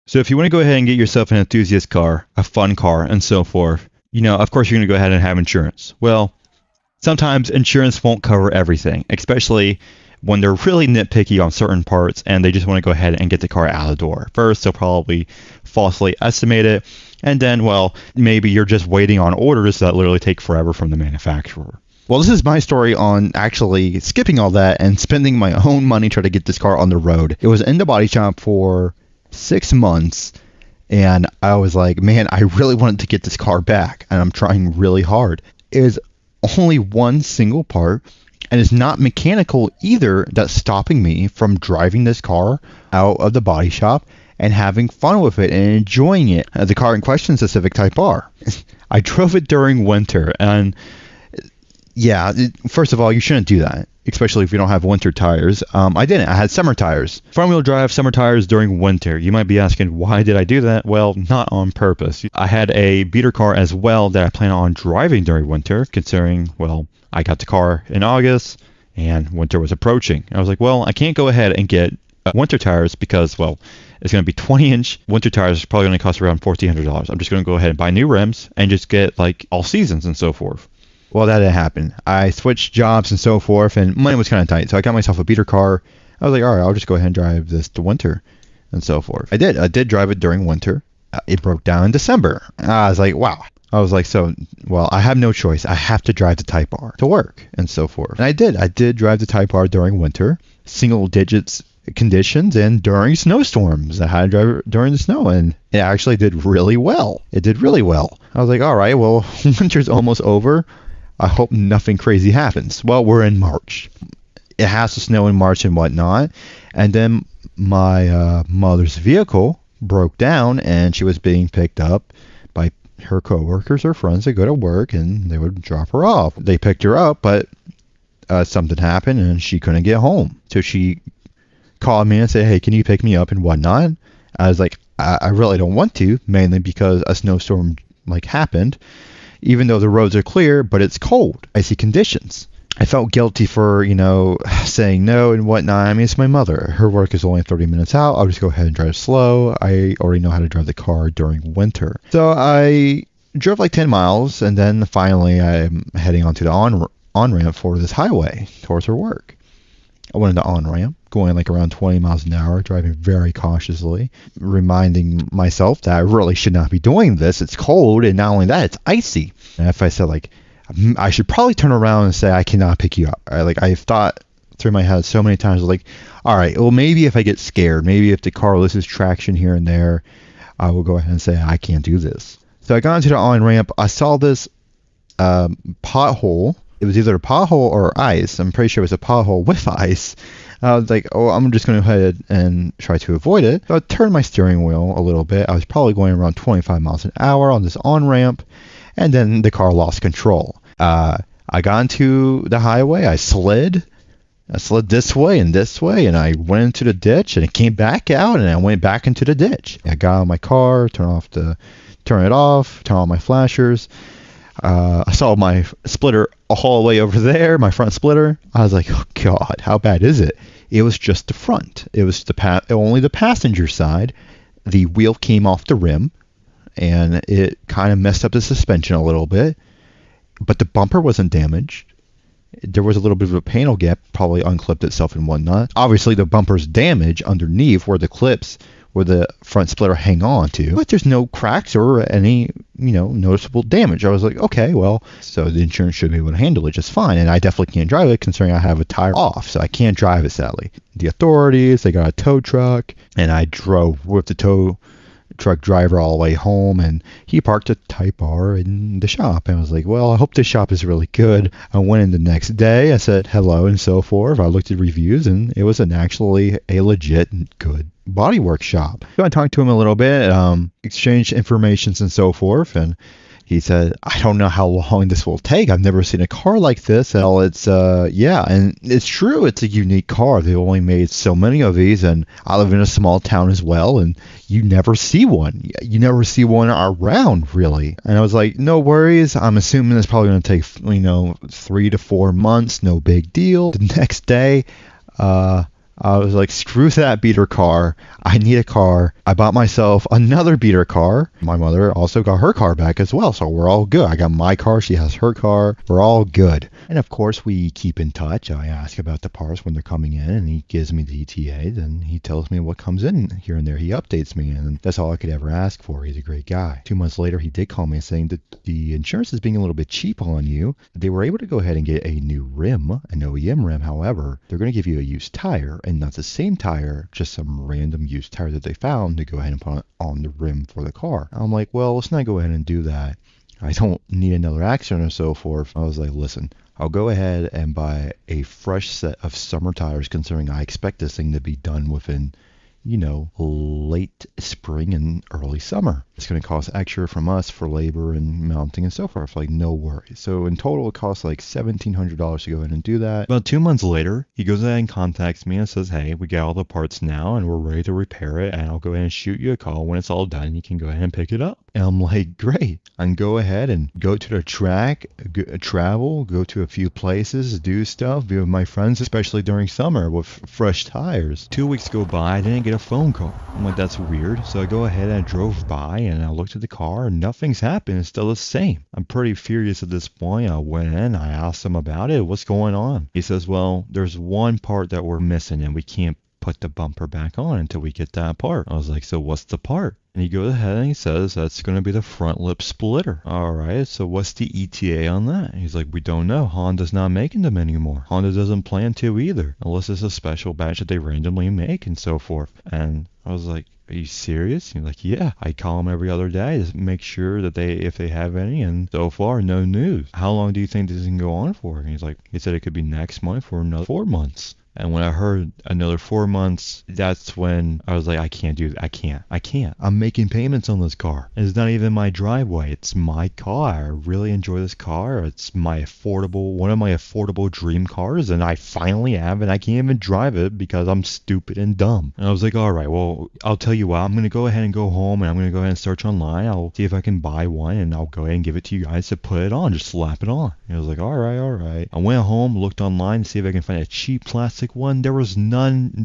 So if you want to go ahead and get yourself an enthusiast car, a fun car, and so forth, of course you're going to go ahead and have insurance. Well, sometimes insurance won't cover everything, especially when they're really nitpicky on certain parts and they just want to go ahead and get the car out of the door. First, they'll probably falsely estimate it, and then, well, maybe you're just waiting on orders that literally take forever from the manufacturer. Well, this is my story on actually skipping all that and spending my own money trying to get this car on the road. It was in the body shop for 6 months, and I was like, man, I really wanted to get this car back, and I'm trying really hard. It is only one single part, and it's not mechanical either, that's stopping me from driving this car out of the body shop and having fun with it and enjoying it. The car in question is a Civic Type R. I drove it during winter, and yeah, first of all, you shouldn't do that, especially if you don't have winter tires. I didn't. I had summer tires. Front-wheel drive summer tires during winter. You might be asking, why did I do that? Well, not on purpose. I had a beater car as well that I plan on driving during winter, considering, well, I got the car in August and winter was approaching. I was like, well, I can't go ahead and get winter tires because, well, it's going to be 20-inch winter tires. It's probably going to cost around $1,400. I'm just going to go ahead and buy new rims and just get, like, all seasons and so forth. Well, that didn't happen. I switched jobs and so forth, and money was kind of tight, so I got myself a beater car. I was like, all right, I'll just go ahead and drive this to winter and so forth. I did drive it during winter. It broke down in December. I was like, wow. I was like, well, I have no choice. I have to drive the Type R to work and so forth. And I did drive the Type R during winter, single digits conditions, and during snowstorms. I had to drive it during the snow, and it actually did really well. It did really well. I was like, all right, well, winter's almost over. I hope nothing crazy happens. Well, we're in March. It has to snow in March and whatnot. And then my mother's vehicle broke down, and she was being picked up by her coworkers or friends that go to work, and they would drop her off. They picked her up, but something happened, and she couldn't get home. So she called me and said, hey, can you pick me up and whatnot? I was like, I really don't want to, mainly because a snowstorm happened. Even though the roads are clear, but it's cold, icy conditions. I felt guilty for, saying no and whatnot. I mean, it's my mother. Her work is only 30 minutes out. I'll just go ahead and drive slow. I already know how to drive the car during winter. So I drove 10 miles, and then finally I'm heading onto the on-ramp for this highway towards her work. I went into on-ramp, going around 20 miles an hour, driving very cautiously, reminding myself that I really should not be doing this. It's cold, and not only that, it's icy. And if I said, I should probably turn around and say, I cannot pick you up. I've thought through my head so many times, all right, well, maybe if I get scared, maybe if the car loses traction here and there, I will go ahead and say, I can't do this. So I got into the on-ramp. I saw this pothole. It was either a pothole or ice. I'm pretty sure it was a pothole with ice. I was like, oh, I'm just going to go ahead and try to avoid it. So I turned my steering wheel a little bit. I was probably going around 25 miles an hour on this on-ramp, and then the car lost control. I got into the highway. I slid this way, and I went into the ditch, and it came back out, and I went back into the ditch. I got out of my car, turn it off, turn on my flashers. I saw my splitter all the way over there, my front splitter. I was like, oh God, how bad is it? It was just the front. It was only the passenger side. The wheel came off the rim, and it kind of messed up the suspension a little bit. But the bumper wasn't damaged. There was a little bit of a panel gap, probably unclipped itself and whatnot. Obviously, the bumper's damaged underneath where the clips where the front splitter hang on to, but there's no cracks or any, noticeable damage. I was like, okay, well, so the insurance should be able to handle it just fine, and I definitely can't drive it considering I have a tire off, so I can't drive it, sadly. The authorities, they got a tow truck, and I drove with the tow truck driver all the way home, and he parked a Type R in the shop, and I was like, well, I hope this shop is really good. I went in the next day, I said hello and so forth. I looked at reviews, and it was actually a legit and good body workshop. So I talked to him a little bit, exchanged informations and so forth, and he said, I don't know how long this will take. I've never seen a car like this. Well, it's, and it's true. It's a unique car. They've only made so many of these, and I live in a small town as well, and you never see one. You never see one around, really. And I was like, no worries. I'm assuming it's probably going to take, 3 to 4 months. No big deal. The next day, I was like, screw that beater car. I need a car. I bought myself another beater car. My mother also got her car back as well, so we're all good. I got my car. She has her car. We're all good. And of course, we keep in touch. I ask about the parts when they're coming in, and he gives me the ETAs, and he tells me what comes in here and there. He updates me, and that's all I could ever ask for. He's a great guy. 2 months later, he did call me saying that the insurance is being a little bit cheap on you. They were able to go ahead and get a new rim, an OEM rim. However, they're going to give you a used tire, and not the same tire, just some random used tire that they found to go ahead and put on the rim for the car. I'm like, well, let's not go ahead and do that. I don't need another accident or so forth. I was like, listen, I'll go ahead and buy a fresh set of summer tires, considering I expect this thing to be done within, late spring and early summer. It's going to cost extra from us for labor and mounting and so forth. Like, no worries. So in total, it costs like $1,700 to go ahead and do that. About 2 months later, he goes ahead and contacts me and says, hey, we got all the parts now and we're ready to repair it. And I'll go ahead and shoot you a call when it's all done. You can go ahead and pick it up. And I'm like, great. I can go ahead and go to the track, travel, go to a few places, do stuff, be with my friends, especially during summer with fresh tires. 2 weeks go by, I didn't get a phone call. I'm like, that's weird. So I go ahead and I drove by and I looked at the car and nothing's happened. It's still the same. I'm pretty furious at this point. I went in, I asked him about it. What's going on? He says, well, there's one part that we're missing and we can't put the bumper back on until we get that part. I was like, so what's the part? And he goes ahead and he says that's going to be the front lip splitter. All right, so what's the ETA on that? He's like, we don't know. Honda's not making them anymore. Honda doesn't plan to either, unless it's a special batch that they randomly make and so forth. And I was like, are you serious? He's like, yeah. I call them every other day to make sure that if they have any, and so far, no news. How long do you think this can go on for? And he's like, he said it could be next month or another 4 months. And when I heard another 4 months, that's when I was like, I can't do that. I can't. I'm making payments on this car. It's not even my driveway. It's my car. I really enjoy this car. It's one of my affordable dream cars. And I finally have it. I can't even drive it because I'm stupid and dumb. And I was like, all right, well, I'll tell you what. I'm going to go ahead and go home and I'm going to go ahead and search online. I'll see if I can buy one and I'll go ahead and give it to you guys to put it on. Just slap it on. And I was like, all right. I went home, looked online to see if I can find a cheap plastic one. There was none.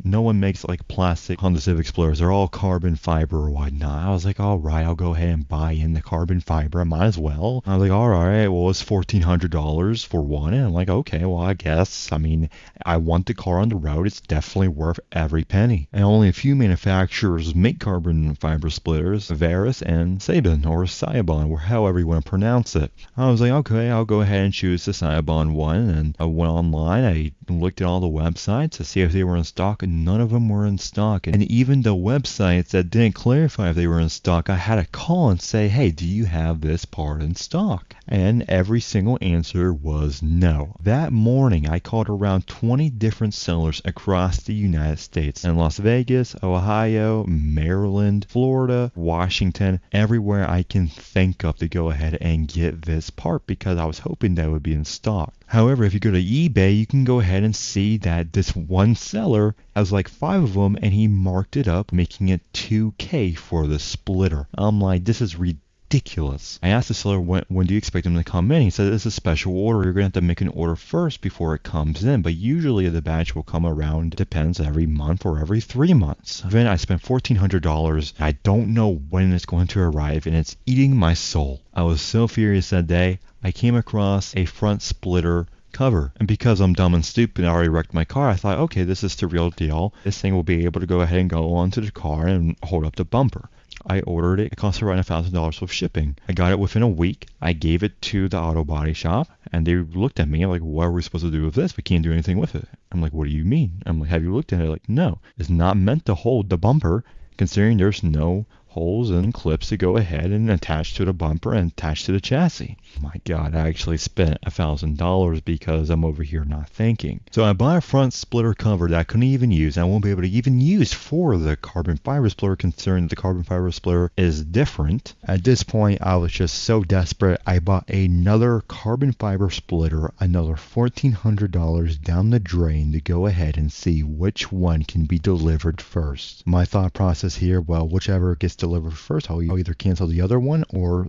No one makes like plastic Honda Civic Splitters. They're all carbon fiber or whatnot. I was like, all right, I'll go ahead and buy in the carbon fiber. I might as well. I was like, all right, well, it's $1,400 for one. And I'm like, okay, well, I guess. I mean, I want the car on the road. It's definitely worth every penny. And only a few manufacturers make carbon fiber splitters, Veris and Seibon or Seibon, or however you want to pronounce it. I was like, okay, I'll go ahead and choose the Seibon one. And I went online. I looked at all the websites to see if they were in stock, and none of them were in stock. And even the websites that didn't clarify if they were in stock, I had to call and say, hey, do you have this part in stock? And every single answer was no. That morning, I called around 20 different sellers across the United States, in Las Vegas, Ohio, Maryland, Florida, Washington, everywhere I can think of to go ahead and get this part, because I was hoping that it would be in stock. However, if you go to eBay, you can go ahead and see that this one seller has like 5 of them, and he marked it up, making it $2,000 for the splitter. I'm like, this is ridiculous. I asked the seller, when do you expect them to come in? He said, it's a special order. You're going to have to make an order first before it comes in. But usually the batch will come around, depends, every month or every 3 months. Then I spent $1,400. I don't know when it's going to arrive, and it's eating my soul. I was so furious that day. I came across a front splitter cover, and because I'm dumb and stupid, I already wrecked my car. I thought, okay, this is the real deal. This thing will be able to go ahead and go onto the car and hold up the bumper. I ordered it. It cost around $1,000 with shipping. I got it within a week. I gave it to the auto body shop, and they looked at me like, what are we supposed to do with this? We can't do anything with it. I'm like, what do you mean? I'm like, have you looked at it? Like, no. It's not meant to hold the bumper, considering there's no holes and clips to go ahead and attach to the bumper and attach to the chassis. My God, I actually spent $1,000 because I'm over here not thinking. So I bought a front splitter cover that I couldn't even use, and I won't be able to even use for the carbon fiber splitter, considering the carbon fiber splitter is different. At this point, I was just so desperate, I bought another carbon fiber splitter, another $1,400 down the drain to go ahead and see which one can be delivered first. My thought process here, well, whichever gets delivered first, I'll either cancel the other one or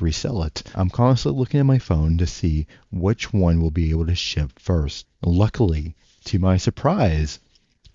resell it. I'm constantly looking at my phone to see which one will be able to ship first. Luckily, to my surprise,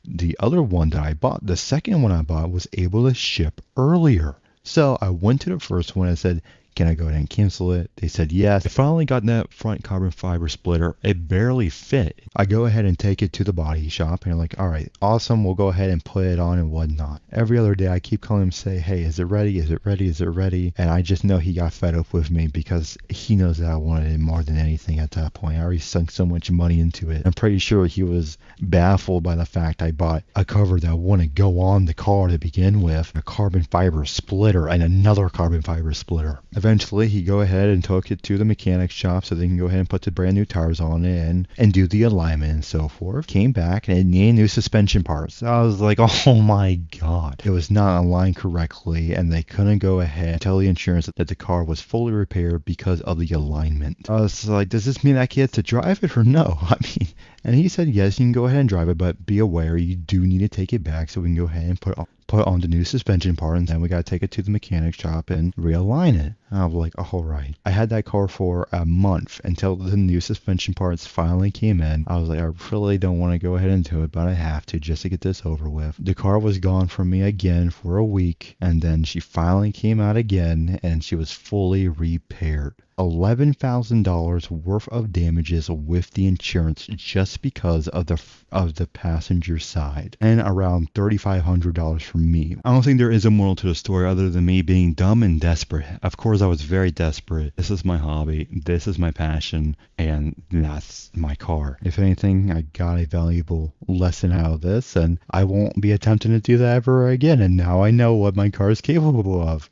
the other one that I bought, the second one I bought, was able to ship earlier. So I went to the first one and said, can I go ahead and cancel it? They said yes. I finally got that front carbon fiber splitter. It barely fit. I go ahead and take it to the body shop and they're like, all right, awesome. We'll go ahead and put it on and whatnot. Every other day I keep calling him, say, hey, is it ready? Is it ready? Is it ready? And I just know he got fed up with me because he knows that I wanted it more than anything at that point. I already sunk so much money into it. I'm pretty sure he was baffled by the fact I bought a cover that wouldn't go on the car to begin with, a carbon fiber splitter and another carbon fiber splitter. Eventually, he go ahead and took it to the mechanic shop so they can go ahead and put the brand new tires on it and do the alignment and so forth. Came back and it needed new suspension parts. I was like, oh my god. It was not aligned correctly and they couldn't go ahead and tell the insurance that the car was fully repaired because of the alignment. I was like, does this mean I get to drive it or no? I mean, and he said, yes, you can go ahead and drive it, but be aware you do need to take it back so we can go ahead and put on the new suspension part, and then we got to take it to the mechanic shop and realign it. And I was like, all right. I had that car for a month until the new suspension parts finally came in. I was like, I really don't want to go ahead and do it, but I have to just to get this over with. The car was gone from me again for a week, and then she finally came out again, and she was fully repaired. $11,000 worth of damages with the insurance just because of the passenger side, and around $3,500 from me. I don't think there is a moral to the story other than me being dumb and desperate. Of course, I was very desperate. This is my hobby. This is my passion, and that's my car. If anything, I got a valuable lesson out of this, and I won't be attempting to do that ever again. And now I know what my car is capable of.